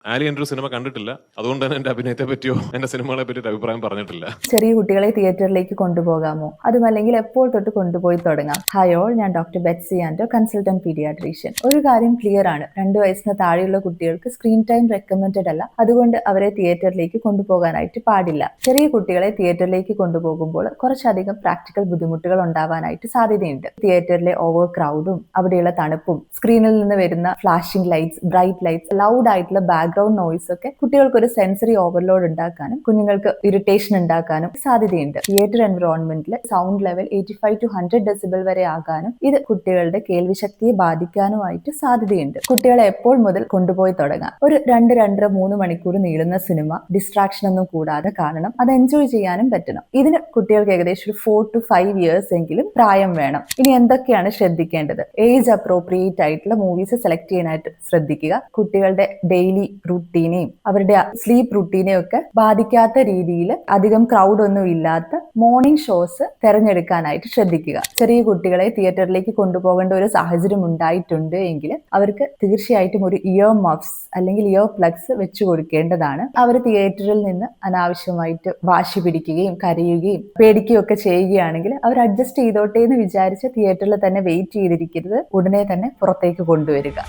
ആലി എൻ്റെ ഒരു സിനിമ കണ്ടിട്ടില്ല, അതുകൊണ്ട് തന്നെ എന്റെ അഭിനയത്തെ പറ്റിയോ എന്റെ സിനിമകളെ പറ്റിയോ അഭിപ്രായം പറഞ്ഞിട്ടില്ല. ചെറിയ കുട്ടികളെ തിയേറ്ററിലേക്ക് കൊണ്ടുപോകാമോ, അതുമല്ലെങ്കിൽ എപ്പോൾ തൊട്ട് കൊണ്ടുപോയി തുടങ്ങാം? ഹായ് ഓൾ, ഞാൻ ഡോക്ടർ ബെറ്റ്സി ആൻഡോ, കൺസൾട്ടന്റ് പീഡിയാട്രീഷ്യൻ. ഒരു കാര്യം ക്ലിയർ ആണ്, 2 വയസ്സിന് താഴെയുള്ള കുട്ടികൾക്ക് സ്ക്രീൻ ടൈം റെക്കമെൻഡഡ് അല്ല. അതുകൊണ്ട് അവരെ തിയേറ്ററിലേക്ക് കൊണ്ടുപോകാനായിട്ട് പാടില്ല. ചെറിയ കുട്ടികളെ തിയേറ്ററിലേക്ക് കൊണ്ടുപോകുമ്പോൾ കുറച്ചധികം പ്രാക്ടിക്കൽ ബുദ്ധിമുട്ടുകൾ ഉണ്ടാവാനായിട്ട് സാധ്യതയുണ്ട്. തിയേറ്ററിലെ ഓവർ ക്രൗഡും അവിടെയുള്ള തണുപ്പും സ്ക്രീനിൽ നിന്ന് വരുന്ന flashing lights, bright lights, loud ആയിട്ടുള്ള ബാക്ക്ഗ്രൗണ്ട് നോയ്സ് ഒക്കെ കുട്ടികൾക്ക് ഒരു സെൻസറി ഓവർലോഡ് ഉണ്ടാക്കാനും കുഞ്ഞുങ്ങൾക്ക് ഇറിറ്റേഷൻ ഉണ്ടാക്കാനും സാധ്യതയുണ്ട്. തിയേറ്റർ എൻവറോൺമെന്റിൽ സൗണ്ട് ലെവൽ 85 to 100 ഡെസിബിൾ വരെ ആകാനും ഇത് കുട്ടികളുടെ കേൾവിശക്തിയെ ബാധിക്കാനുമായിട്ട് സാധ്യതയുണ്ട്. കുട്ടികളെ എപ്പോൾ മുതൽ കൊണ്ടുപോയി തുടങ്ങാം? ഒരു 2-2.5-3 മണിക്കൂർ നീളുന്ന സിനിമ ഡിസ്ട്രാക്ഷൻ ഒന്നും കൂടാതെ കാണണം. അത് എൻജോയ് ചെയ്യാനും പറ്റണം. ഇതിന് കുട്ടികൾക്ക് ഏകദേശം ഒരു 4 to 5 ഇയേഴ്സ് എങ്കിലും പ്രായം വേണം. ഇനി എന്തൊക്കെയാണ് ശ്രദ്ധിക്കേണ്ടത്? ഏജ് അപ്രോപ്രിയേറ്റ് ആയിട്ടുള്ള മൂവീസ് സെലക്ട് ചെയ്യാനായിട്ട് ശ്രദ്ധിക്കുക. കുട്ടികളുടെ ഡെയിലി റുട്ടീനെയും അവരുടെ സ്ലീപ്പ് റുട്ടീനെയും ഒക്കെ ബാധിക്കാത്ത രീതിയിൽ അധികം ക്രൗഡ് ഒന്നും ഇല്ലാത്ത മോർണിംഗ് ഷോസ് തിരഞ്ഞെടുക്കാനായിട്ട് ശ്രദ്ധിക്കുക. ചെറിയ കുട്ടികളെ തിയേറ്ററിലേക്ക് കൊണ്ടുപോകേണ്ട ഒരു സാഹചര്യം ഉണ്ടായിട്ടുണ്ട് എങ്കിൽ അവർക്ക് തീർച്ചയായിട്ടും ഒരു ഇയർ മഫ്സ് അല്ലെങ്കിൽ ഇയർ പ്ലഗ്സ് വെച്ചു കൊടുക്കേണ്ടതാണ്. അവർ തിയേറ്ററിൽ നിന്ന് അനാവശ്യമായിട്ട് വാശി പിടിക്കുകയും കരയുകയും പേടിക്കുകയും ഒക്കെ ചെയ്യുകയാണെങ്കിൽ അവർ അഡ്ജസ്റ്റ് ചെയ്തോട്ടെ എന്ന് വിചാരിച്ച് തിയേറ്ററിൽ തന്നെ വെയിറ്റ് ചെയ്തിരിക്കരുത്. ഉടനെ തന്നെ പുറത്തേക്ക് കൊണ്ടുവരിക.